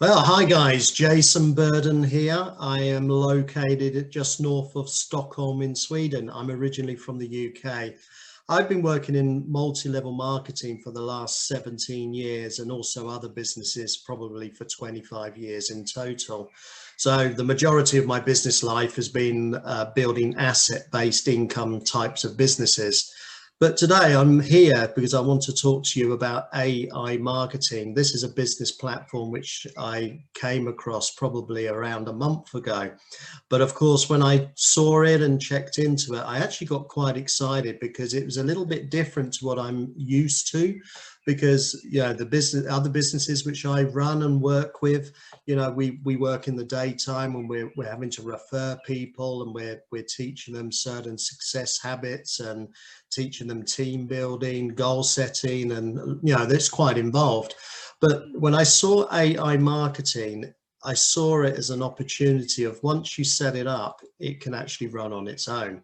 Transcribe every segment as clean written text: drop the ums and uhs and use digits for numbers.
Well, hi guys, Jason Burden here. I am located just north of Stockholm in Sweden. I'm originally from the UK. I've been working in multi-level marketing for the last 17 years and also other businesses probably for 25 years in total. So the majority of my business life has been building asset-based income types of businesses. But today I'm here because I want to talk to you about AI marketing. This is a business platform which I came across probably around a month ago. But of course, when I saw it and checked into it, I actually got quite excited because it was a little bit different to what I'm used to. Because other businesses which I run and work with, we work in the daytime and we're having to refer people, and we're teaching them certain success habits and teaching them team building, goal setting, and that's quite involved. But when I saw AI marketing, I saw it as an opportunity of, once you set it up, it can actually run on its own.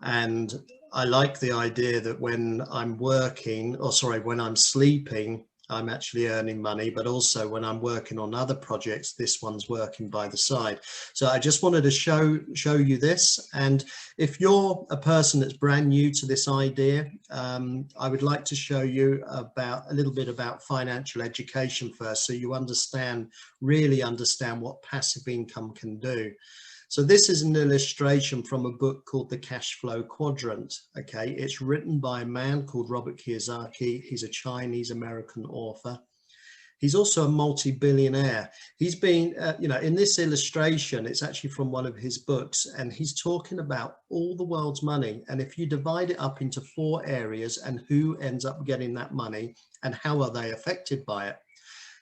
And I like the idea that when I'm working, or sorry, when I'm sleeping, I'm actually earning money, but also when I'm working on other projects, this one's working by the side. So I just wanted to show you this. And if you're a person that's brand new to this idea, I would like to show you a little bit about financial education first, so you really understand what passive income can do. So this is an illustration from a book called The Cash Flow Quadrant. Okay, it's written by a man called Robert Kiyosaki. He's a Chinese American author. He's also a multi-billionaire. He's been, in this illustration, it's actually from one of his books, and he's talking about all the world's money. And if you divide it up into 4 areas and who ends up getting that money and how are they affected by it.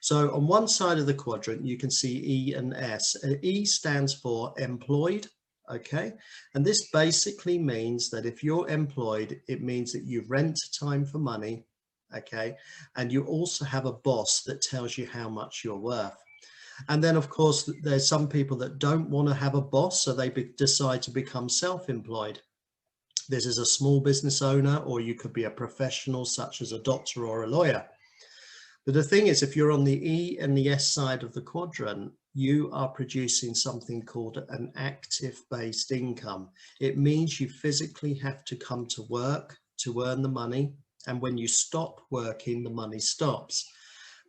So on one side of the quadrant, you can see E and S. E stands for employed, okay? And this basically means that if you're employed, it means that you rent time for money, okay? And you also have a boss that tells you how much you're worth. And then, of course, there's some people that don't want to have a boss, so they decide to become self-employed. This is a small business owner, or you could be a professional such as a doctor or a lawyer. But the thing is, if you're on the E and the S side of the quadrant, you are producing something called an active-based income. It means you physically have to come to work to earn the money. And when you stop working, the money stops.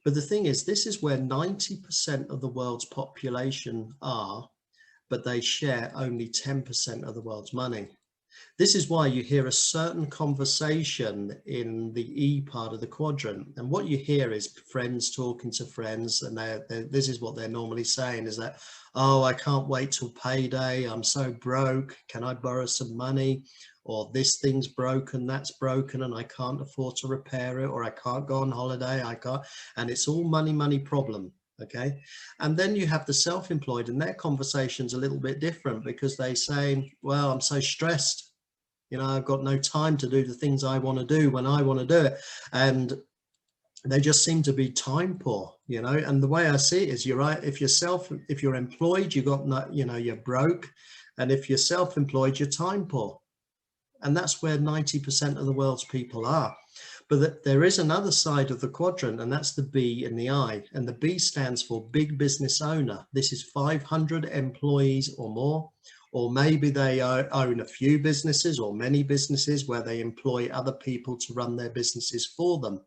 But the thing is, this is where 90% of the world's population are, but they share only 10% of the world's money. This is why you hear a certain conversation in the E part of the quadrant. And what you hear is friends talking to friends, and this is what they're normally saying, is that, oh, I can't wait till payday. I'm so broke. Can I borrow some money? Or this thing's broken, that's broken, and I can't afford to repair it, or I can't go on holiday, I can't. And it's all money, money problem. Okay. And then you have the self-employed, and their conversation's a little bit different, because they say, well, I'm so stressed. I've got no time to do the things I want to do when I want to do it. And they just seem to be time poor, and the way I see it is, you're right. If you're employed, you're broke. And if you're self-employed, you're time poor. And that's where 90% of the world's people are. But there is another side of the quadrant, and that's the B and the I. And the B stands for big business owner. This is 500 employees or more. Or maybe they own a few businesses or many businesses where they employ other people to run their businesses for them.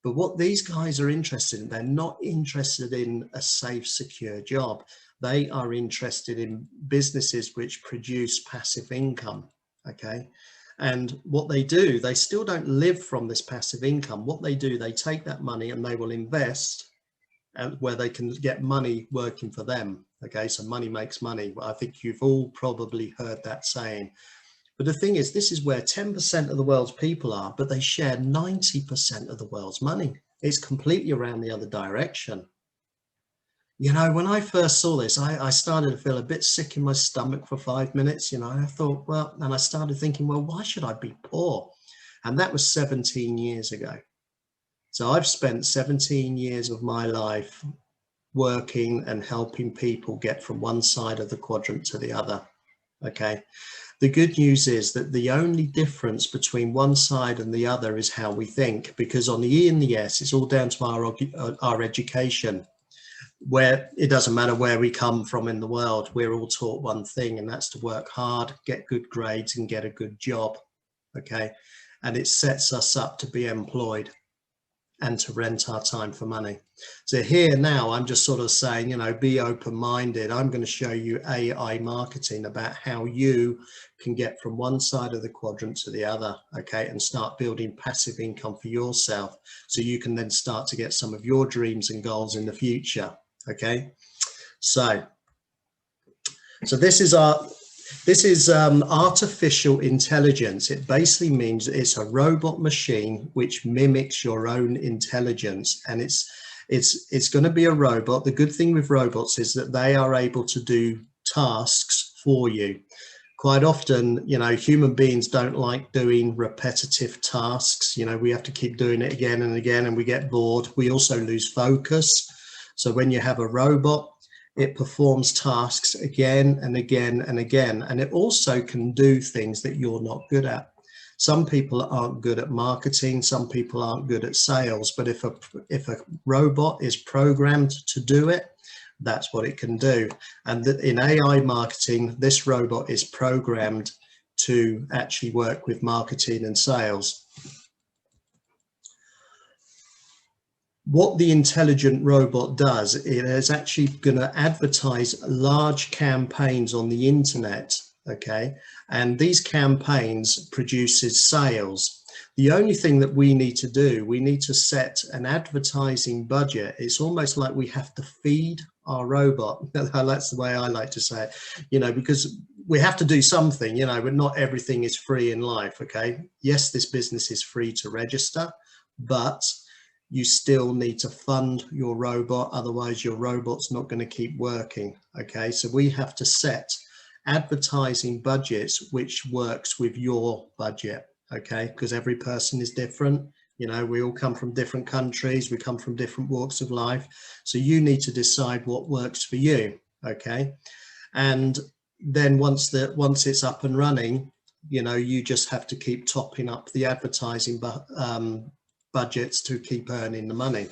But what these guys are interested in, they're not interested in a safe, secure job. They are interested in businesses which produce passive income, okay? And what they do, they still don't live from this passive income. What they do, they take that money and they will invest where they can get money working for them. Okay, so money makes money. I think you've all probably heard that saying. But the thing is, this is where 10% of the world's people are, but they share 90% of the world's money. It's completely around the other direction. When I first saw this, I started to feel a bit sick in my stomach for 5 minutes. I thought, well, and I started thinking, well, why should I be poor? And that was 17 years ago. So I've spent 17 years of my life working and helping people get from one side of the quadrant to the other. Okay. The good news is that the only difference between one side and the other is how we think, because on the E and the S, it's all down to our education. where it doesn't matter where we come from in the world, we're all taught one thing, and that's to work hard, get good grades and get a good job. Okay, and it sets us up to be employed and to rent our time for money. So here now, I'm just sort of saying, you know, be open-minded. I'm going to show you AI marketing, about how you can get from one side of the quadrant to the other, okay, and start building passive income for yourself, so you can then start to get some of your dreams and goals in the future. Okay, so this is artificial intelligence. It basically means it's a robot machine which mimics your own intelligence, and it's going to be a robot. The good thing with robots is that they are able to do tasks for you. Quite often, you know, human beings don't like doing repetitive tasks. You know, we have to keep doing it again and again, and we get bored. We also lose focus. So when you have a robot, it performs tasks again and again and again, and it also can do things that you're not good at. Some people aren't good at marketing, some people aren't good at sales, but if a robot is programmed to do it, that's what it can do. And in AI marketing, this robot is programmed to actually work with marketing and sales. What the intelligent robot does, it is actually going to advertise large campaigns on the internet, okay? And these campaigns produces sales. The only thing that we need to do, we need to set an advertising budget. It's almost like we have to feed our robot. That's the way I like to say it, you know, because we have to do something, you know, but not everything is free in life, okay? Yes, this business is free to register, but you still need to fund your robot, otherwise your robot's not going to keep working, okay? So we have to set advertising budgets which works with your budget, okay? Because every person is different. You know, we all come from different countries, we come from different walks of life. So you need to decide what works for you, okay? And then once it's up and running, you know, you just have to keep topping up the advertising budgets to keep earning the money.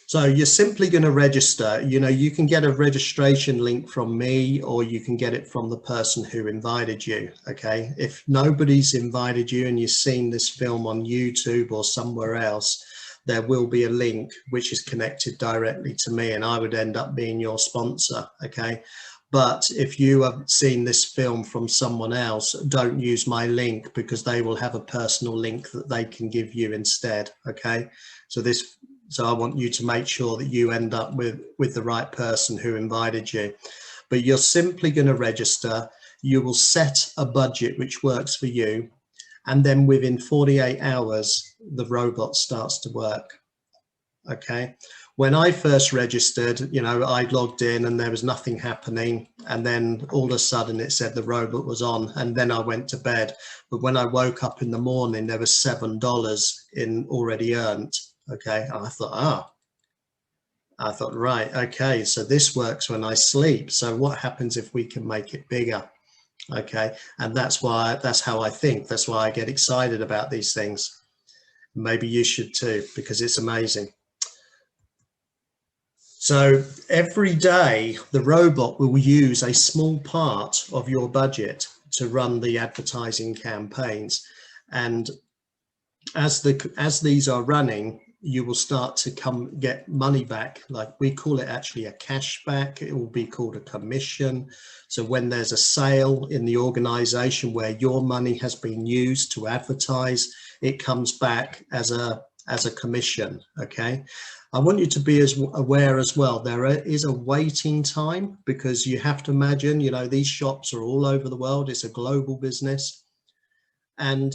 So you're simply going to register. You know, you can get a registration link from me, or you can get it from the person who invited you, okay? If nobody's invited you and you've seen this film on YouTube or somewhere else, there will be a link which is connected directly to me, and I would end up being your sponsor, okay? But if you have seen this film from someone else, don't use my link, because they will have a personal link that they can give you instead, okay? So I want you to make sure that you end up with the right person who invited you. But you're simply going to register. You will set a budget which works for you, and then within 48 hours, the robot starts to work, okay? When I first registered, you know, I logged in and there was nothing happening. And then all of a sudden it said the robot was on, and then I went to bed. But when I woke up in the morning, there was $7 in already earned. Okay. And I thought, right, okay, so this works when I sleep. So what happens if we can make it bigger? Okay. And that's how I think. That's why I get excited about these things. Maybe you should too, because it's amazing. So every day, the robot will use a small part of your budget to run the advertising campaigns. And as these are running, you will start to get money back. Like we call it actually a cashback. It will be called a commission. So when there's a sale in the organization where your money has been used to advertise, it comes back as a commission, okay? I want you to be aware as well, there is a waiting time, because you have to imagine, you know, these shops are all over the world. It's a global business. And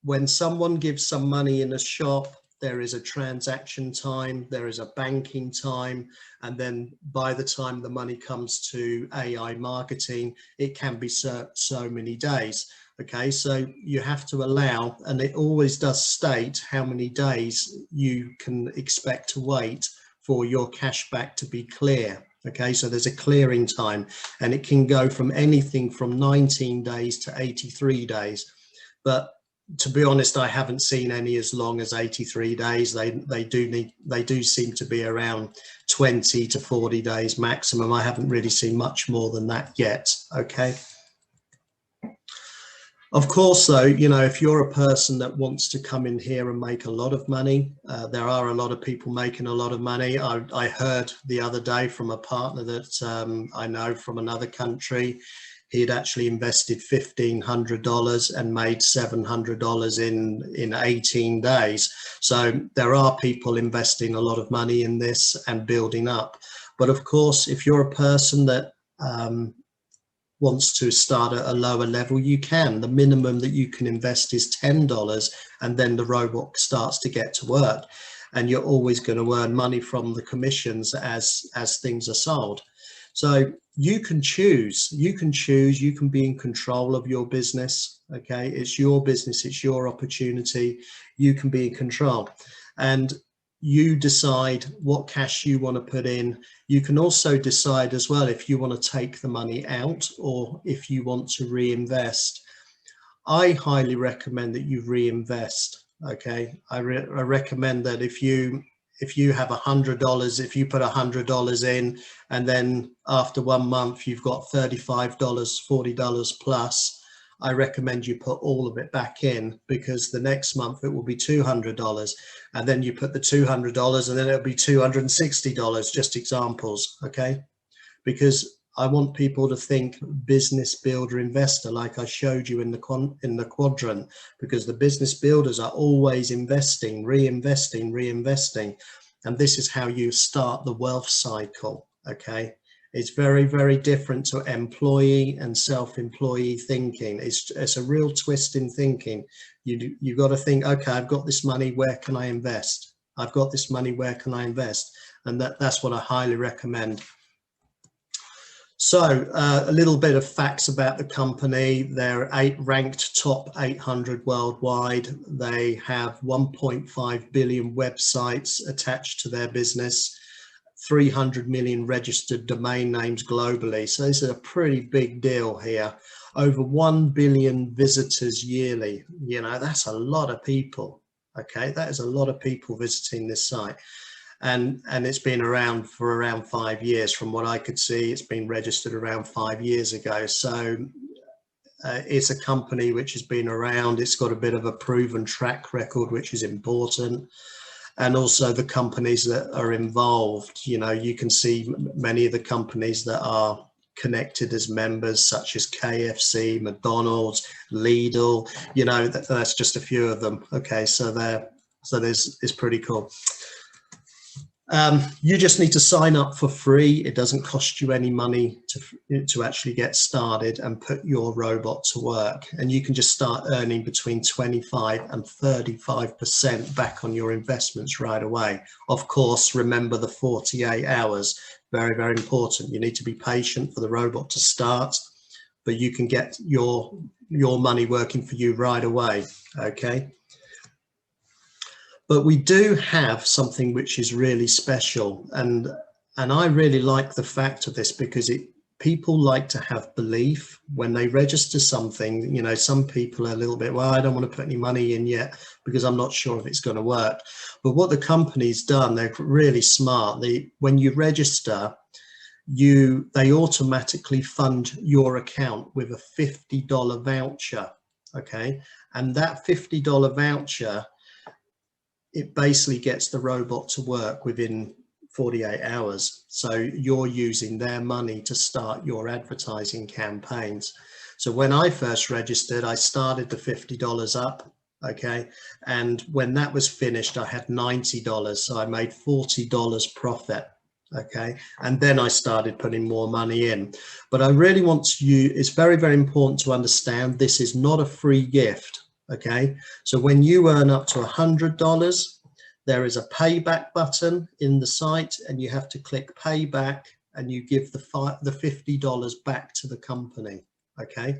when someone gives some money in a shop, there is a transaction time, there is a banking time, and then by the time the money comes to AI marketing, it can be so many days. Okay, so you have to allow, and it always does state how many days you can expect to wait for your cashback to be clear. Okay, so there's a clearing time, and it can go from anything from 19 days to 83 days. But to be honest, I haven't seen any as long as 83 days. They do seem to be around 20 to 40 days maximum. I haven't really seen much more than that yet. Okay. Of course, though, you know, if you're a person that wants to come in here and make a lot of money, there are a lot of people making a lot of money. I heard the other day from a partner that I know from another country. He had actually invested $1,500 and made $700 in 18 days. So there are people investing a lot of money in this and building up. But of course, if you're a person that wants to start at a lower level, you can. The minimum that you can invest is $10, and then the robot starts to get to work, and you're always going to earn money from the commissions as things are sold. So you can choose, you can be in control of your business. Okay, it's your business, it's your opportunity. You can be in control, and you decide what cash you want to put in. You can also decide as well if you want to take the money out or if you want to reinvest. I highly recommend that you reinvest. Okay, I recommend that if you have $100, if you put $100 in and then after 1 month you've got $35, $40 plus, I recommend you put all of it back in, because the next month it will be $200, and then you put the $200 and then it'll be $260, just examples. Okay, because I want people to think business builder investor, like I showed you in the quadrant, because the business builders are always investing, reinvesting, and this is how you start the wealth cycle. Okay, it's very, very different to employee and self-employee thinking. It's a real twist in thinking. You got to think, okay, I've got this money, where can I invest? I've got this money, where can I invest? And that's what I highly recommend. So a little bit of facts about the company. They're ranked top 800 worldwide. They have 1.5 billion websites attached to their business, 300 million registered domain names globally. So this is a pretty big deal here. Over 1 billion visitors yearly. You know, that's a lot of people. Okay, that is a lot of people visiting this site. And it's been around for around 5 years. From what I could see, it's been registered around 5 years ago. So it's a company which has been around. It's got a bit of a proven track record, which is important. And also the companies that are involved. You know, you can see many of the companies that are connected as members, such as KFC, McDonald's, Lidl. You know, that's just a few of them. Okay, so it's pretty cool. You just need to sign up for free. It doesn't cost you any money to actually get started and put your robot to work. And you can just start earning between 25 and 35% back on your investments right away. Of course, remember the 48 hours, very, very important. You need to be patient for the robot to start, but you can get your money working for you right away. Okay. But we do have something which is really special, and I really like the fact of this, because people like to have belief when they register something. You know, some people are a little bit, well, I don't want to put any money in yet because I'm not sure if it's going to work. But what the company's done, they're really smart. When you register, they automatically fund your account with a $50 voucher. Okay, and that $50 voucher, it basically gets the robot to work within 48 hours. So you're using their money to start your advertising campaigns. So when I first registered, I started the $50 up. Okay, and when that was finished, I had $90. So I made $40 profit. Okay, and then I started putting more money in. But I really want it's very, very important to understand this is not a free gift. Okay, so when you earn up to $100, there is a payback button in the site, and you have to click payback, and you give the $50 back to the company. Okay,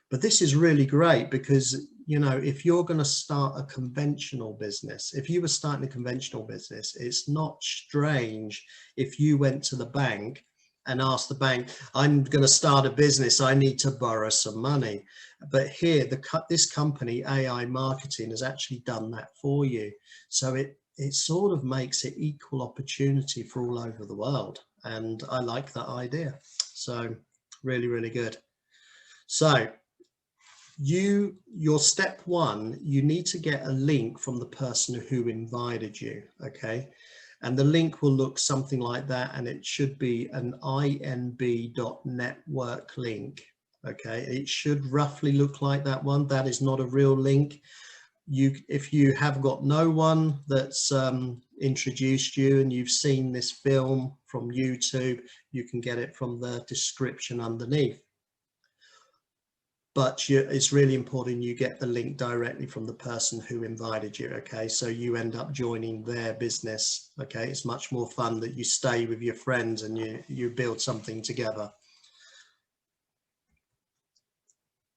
but this is really great because, you know, if you're going to start a conventional business, if you were starting a conventional business, it's not strange if you went to the bank and ask the bank, I'm going to start a business, I need to borrow some money. But here, this company, AI Marketing, has actually done that for you. So it sort of makes it equal opportunity for all over the world. And I like that idea. So really, really good. So your step one, you need to get a link from the person who invited you. Okay. And the link will look something like that, and it should be an inb.network link. Okay, it should roughly look like that one. That is not a real link. If you have got no one that's introduced you and you've seen this film from YouTube, you can get it from the description underneath. But it's really important you get the link directly from the person who invited you. Okay, so you end up joining their business. Okay, it's much more fun that you stay with your friends and you build something together.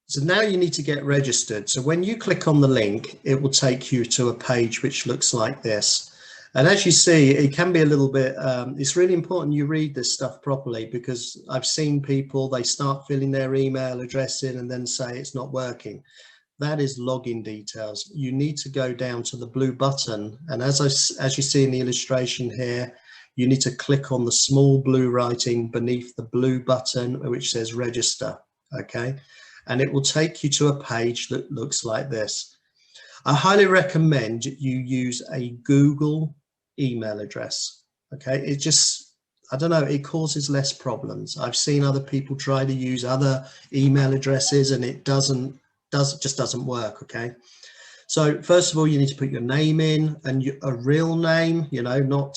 So now you need to get registered. So when you click on the link, it will take you to a page which looks like this. And as you see, it can be a little bit, it's really important you read this stuff properly, because I've seen people, they start filling their email address in and then say it's not working. That is login details. You need to go down to the blue button. And as you see in the illustration here, you need to click on the small blue writing beneath the blue button, which says register. Okay. And it will take you to a page that looks like this. I highly recommend you use a Google email address. Okay, it just, I don't know, it causes less problems. I've seen other people try to use other email addresses and it just doesn't work. Okay, so first of all, you need to put your name in, and a real name, you know, not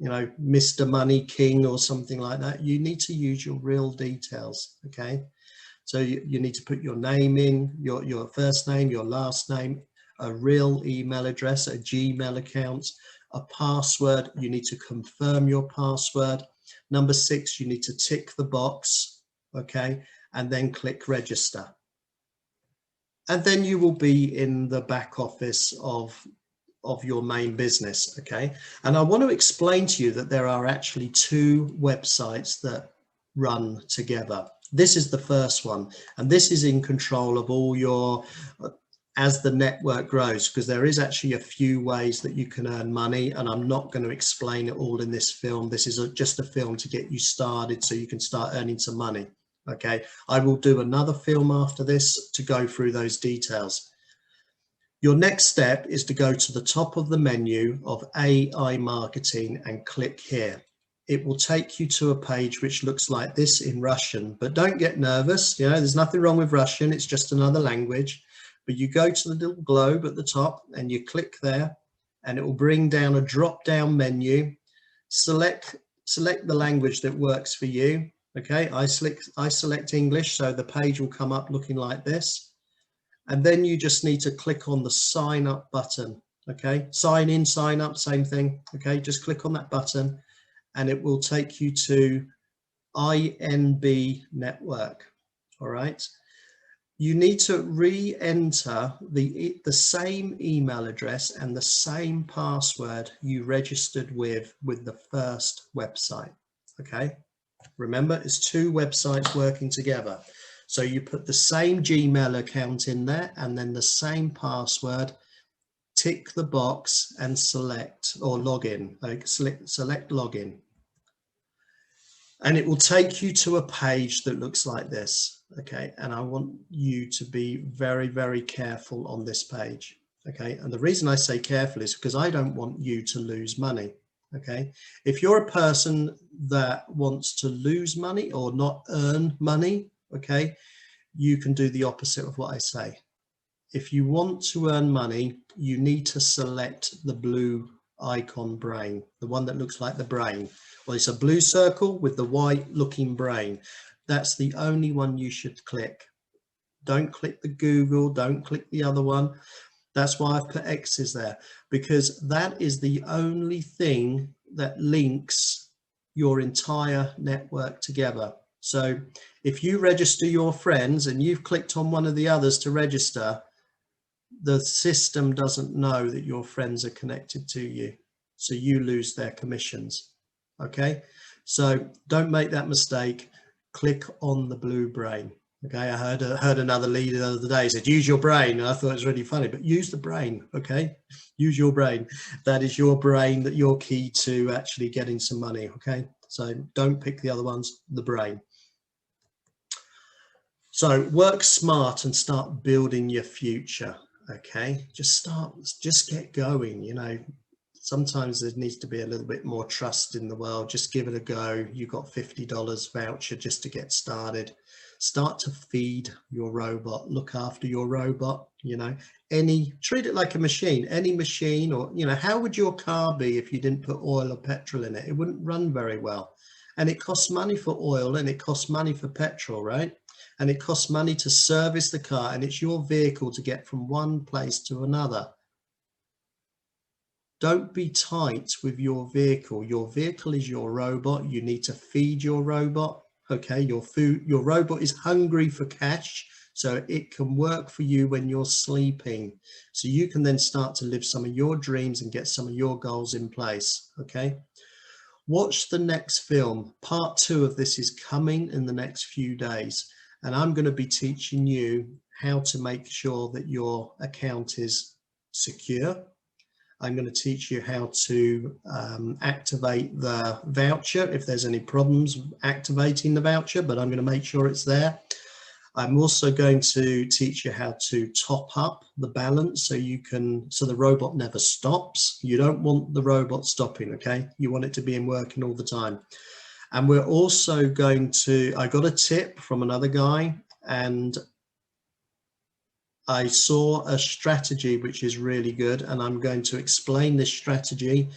Mr. Money King or something like that. You need to use your real details. Okay. So you need to put your name in, your first name, your last name, a real email address, a Gmail account, a password. You need to confirm your password. Number 6, you need to tick the box, okay, and then click register. And then you will be in the back office of your main business, okay? And I want to explain to you that there are actually 2 websites that run together. This is the first one, and this is in control of all your, as the network grows, because there is actually a few ways that you can earn money, and I'm not going to explain it all in this film. This is just a film to get you started so you can start earning some money. Okay, I will do another film after this to go through those details. Your next step is to go to the top of the menu of AI Marketing and click here. It will take you to a page which looks like this in Russian, but don't get nervous. You know, there's nothing wrong with Russian. It's just another language. But you go to the little globe at the top and you click there, and it will bring down a drop down menu. Select the language that works for you. Okay, I select English, so the page will come up looking like this. And then you just need to click on the sign up button. Okay, sign in, sign up, same thing. Okay, just click on that button and it will take you to INB network. All right. You need to re-enter the same email address and the same password you registered with the first website. Okay. Remember, it's 2 websites working together. So you put the same Gmail account in there and then the same password, tick the box and select, or login, like select login. And it will take you to a page that looks like this. Okay. And I want you to be very, very careful on this page. Okay. And the reason I say careful is because I don't want you to lose money. Okay. If you're a person that wants to lose money or not earn money, okay, you can do the opposite of what I say. If you want to earn money, you need to select the blue icon brain, the one that looks like the brain. Well, it's a blue circle with the white looking brain. That's the only one you should click. Don't click the Google, don't click the other one. That's why I've put X's there, because that is the only thing that links your entire network together. So if you register your friends and you've clicked on one of the others to register, the system doesn't know that your friends are connected to you. So you lose their commissions. Okay. So don't make that mistake. Click on the blue brain. Okay, I heard another leader the other day said, use your brain. And I thought it was really funny, but use the brain. Okay, use your brain. That is your brain, that you're key to actually getting some money. Okay, so don't pick the other ones, the brain. So work smart and start building your future. Okay, just get going. You know, sometimes there needs to be a little bit more trust in the world. Just give it a go. You got $50 voucher just to get started. Start to feed your robot, look after your robot. You know, treat it like a machine, any machine. Or, you know, how would your car be if you didn't put oil or petrol in it? It wouldn't run very well. And it costs money for oil and it costs money for petrol, right? And it costs money to service the car, and it's your vehicle to get from one place to another. Don't be tight with your vehicle. Your vehicle is your robot. You need to feed your robot. Okay, your robot is hungry for cash, so it can work for you when you're sleeping. So you can then start to live some of your dreams and get some of your goals in place. Okay. Watch the next film. Part 2 of this is coming in the next few days. And I'm going to be teaching you how to make sure that your account is secure. I'm going to teach you how to activate the voucher if there's any problems activating the voucher, but I'm going to make sure it's there. I'm also going to teach you how to top up the balance so the robot never stops. You don't want the robot stopping, okay? You want it to be working all the time. And we're also I got a tip from another guy, and I saw a strategy which is really good, and I'm going to explain this strategy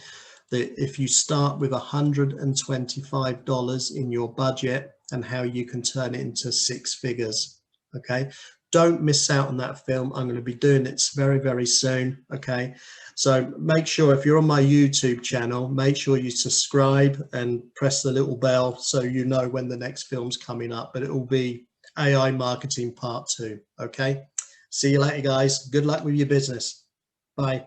that if you start with $125 in your budget and how you can turn it into 6 figures. Okay, don't miss out on that film. I'm going to be doing it very, very soon. Okay, so make sure if you're on my YouTube channel, make sure you subscribe and press the little bell so you know when the next film's coming up, but it will be AI marketing part 2. Okay, see you later, guys. Good luck with your business. Bye.